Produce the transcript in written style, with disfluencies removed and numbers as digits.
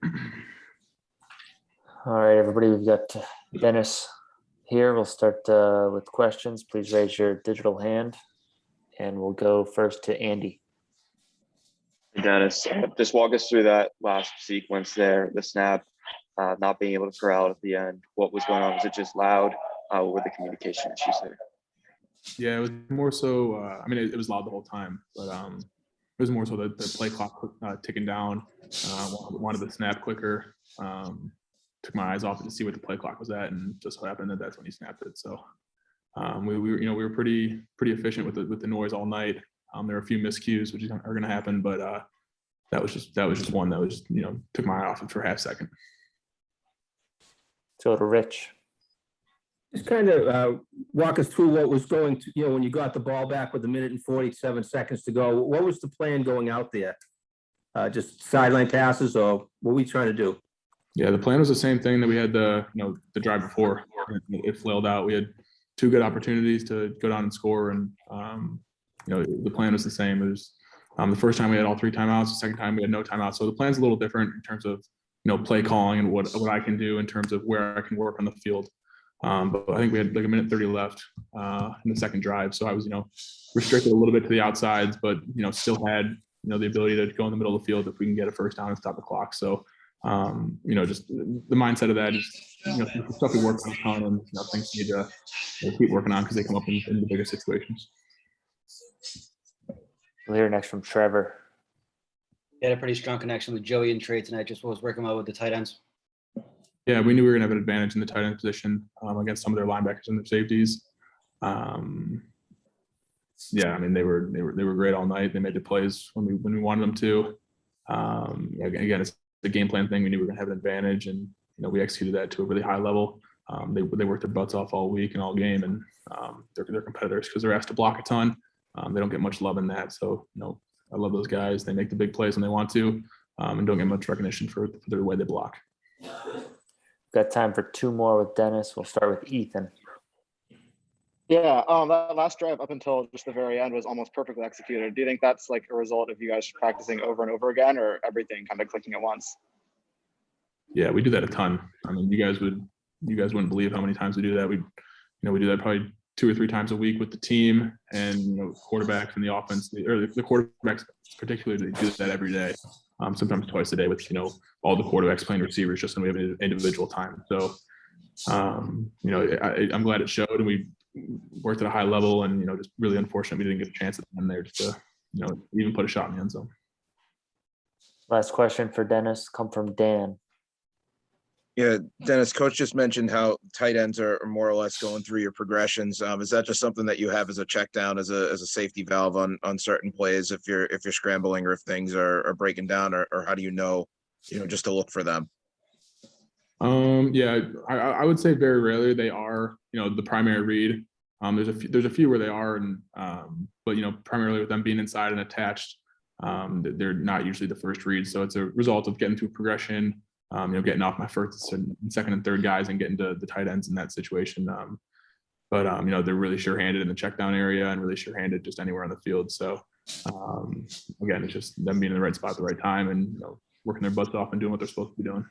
All right, everybody, we've got Dennis here. We'll start with questions. Please raise your digital hand, and we'll go first to Andy. Hey, Dennis, just walk us through that last sequence there, the snap, not being able to corral it at the end. What was going on? Was it just loud? What were the communication issues there? Yeah, it was more so. It was loud the whole time, but it was more so the play clock ticking down. Wanted the snap quicker. Took my eyes off it to see what the play clock was at, and just so happened that that's when he snapped it. So we were pretty efficient with the noise all night. There were a few miscues which are going to happen, but that was just one that was took my eye off it for half second. So to Rich. Just kind of walk us through what was going to, when you got the ball back with 1 minute and 47 seconds to go. What was the plan going out there? Just sideline passes, or what were we trying to do? Yeah, the plan was the same thing that we had the drive before. It flailed out. We had 2 good opportunities to go down and score, and the plan was the same. It was the first time we had all 3 timeouts. The second time we had no timeouts. So the plan's a little different in terms of play calling and what I can do in terms of where I can work on the field. But I think we had like 1 minute 30 left in the second drive, so I was restricted a little bit to the outsides, but still had the ability to go in the middle of the field if we can get a first down and stop the clock. So just the mindset of that is stuff we work on a ton, and things you need to keep working on because they come up in the bigger situations. We'll hear next from Trevor. We had a pretty strong connection with Joey and Trey tonight. Just was working well with the tight ends. Yeah, we knew we were gonna have an advantage in the tight end position against some of their linebackers and their safeties. They were great all night. They made the plays when we wanted them to. Again, it's the game plan thing. We knew we were gonna have an advantage, and we executed that to a really high level. They worked their butts off all week and all game, and they're competitors because they're asked to block a ton. They don't get much love in that, so I love those guys. They make the big plays when they want to, and don't get much recognition for the way they block. Got time for 2 more with Dennis. We'll start with Ethan. Yeah, that last drive up until just the very end was almost perfectly executed. Do you think that's like a result of you guys practicing over and over again, or everything kind of clicking at once? Yeah, we do that a ton. I mean, you guys wouldn't believe how many times we do that. We do that probably 2 or 3 times a week with the team, and quarterbacks and the offense, the quarterbacks particularly do that every day. Sometimes twice a day with all the quarterbacks playing receivers, just when we have an individual time. So I'm glad it showed, and we worked at a high level, and just really unfortunate we didn't get a chance at the end there to even put a shot in the end zone. Last question for Dennis come from Dan. Yeah, Dennis, coach just mentioned how tight ends are more or less going through your progressions. Is that just something that you have as a check down, as a safety valve on certain plays if you're scrambling, or if things are breaking down, or how do just to look for them? I would say very rarely they are the primary read. There's a few where they are, and but primarily with them being inside and attached, they're not usually the first read. So it's a result of getting through progression. Getting off my first and second and third guys and getting to the tight ends in that situation. They're really sure-handed in the check down area and really sure-handed just anywhere on the field. So again, it's just them being in the right spot at the right time and working their butts off and doing what they're supposed to be doing.